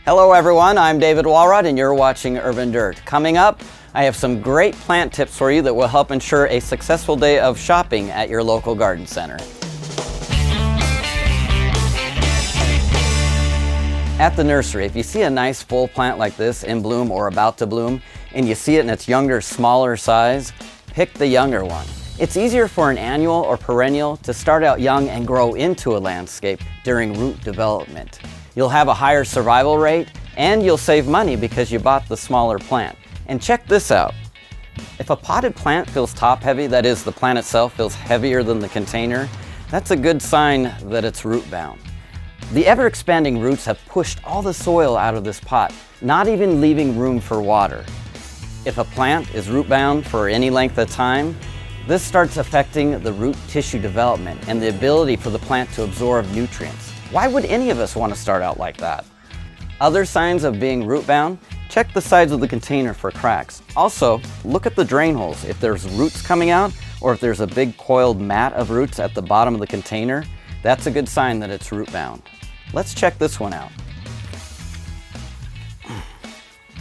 Hello everyone, I'm David Walrod and you're watching Urban Dirt. Coming up, I have some great plant tips for you that will help ensure a successful day of shopping at your local garden center. At the nursery, if you see a nice full plant like this in bloom or about to bloom, and you see it in its younger, smaller size, pick the younger one. It's easier for an annual or perennial to start out young and grow into a landscape during root development. You'll have a higher survival rate and you'll save money because you bought the smaller plant. And check this out. If a potted plant feels top heavy, that is, the plant itself feels heavier than the container, that's a good sign that it's root bound. The ever-expanding roots have pushed all the soil out of this pot, not even leaving room for water. If a plant is root bound for any length of time, this starts affecting the root tissue development and the ability for the plant to absorb nutrients. Why would any of us want to start out like that? Other signs of being root bound, check the sides of the container for cracks. Also, look at the drain holes. If there's roots coming out or if there's a big coiled mat of roots at the bottom of the container, that's a good sign that it's root bound. Let's check this one out.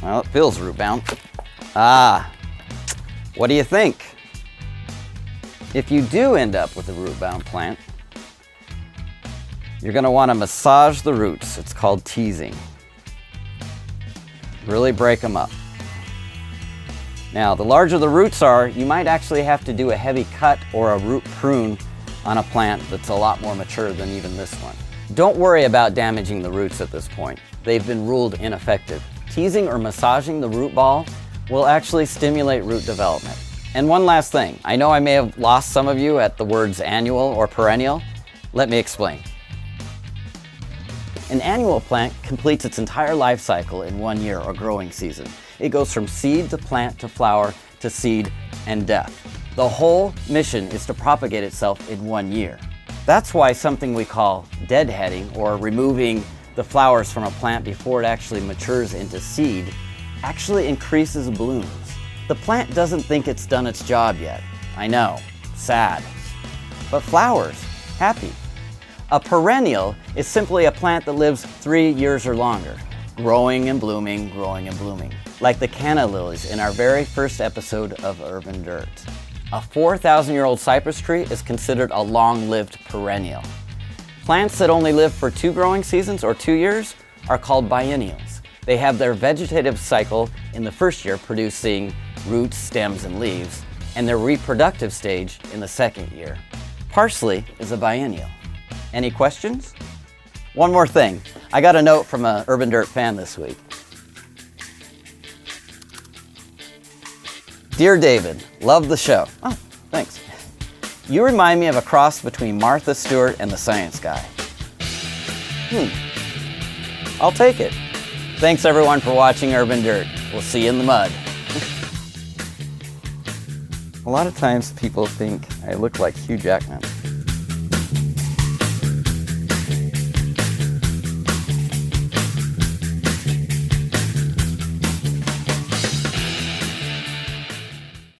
Well, it feels root bound. What do you think? If you do end up with a root bound plant, you're going to want to massage the roots. It's called teasing. Really break them up. Now, the larger the roots are, you might actually have to do a heavy cut or a root prune on a plant that's a lot more mature than even this one. Don't worry about damaging the roots at this point. They've been ruled ineffective. Teasing or massaging the root ball will actually stimulate root development. And one last thing. I know I may have lost some of you at the words annual or perennial. Let me explain. An annual plant completes its entire life cycle in 1 year or growing season. It goes from seed to plant to flower to seed and death. The whole mission is to propagate itself in 1 year. That's why something we call deadheading, or removing the flowers from a plant before it actually matures into seed, actually increases blooms. The plant doesn't think it's done its job yet. I know, sad. But flowers, happy. A perennial is simply a plant that lives 3 years or longer, growing and blooming, growing and blooming, like the canna lilies in our very first episode of Urban Dirt. A 4,000-year-old cypress tree is considered a long-lived perennial. Plants that only live for 2 growing seasons or 2 years are called biennials. They have their vegetative cycle in the first year, producing roots, stems, and leaves, and their reproductive stage in the second year. Parsley is a biennial. Any questions? One more thing. I got a note from an Urban Dirt fan this week. Dear David, love the show. Oh, thanks. You remind me of a cross between Martha Stewart and the Science Guy. I'll take it. Thanks everyone for watching Urban Dirt. We'll see you in the mud. A lot of times people think I look like Hugh Jackman.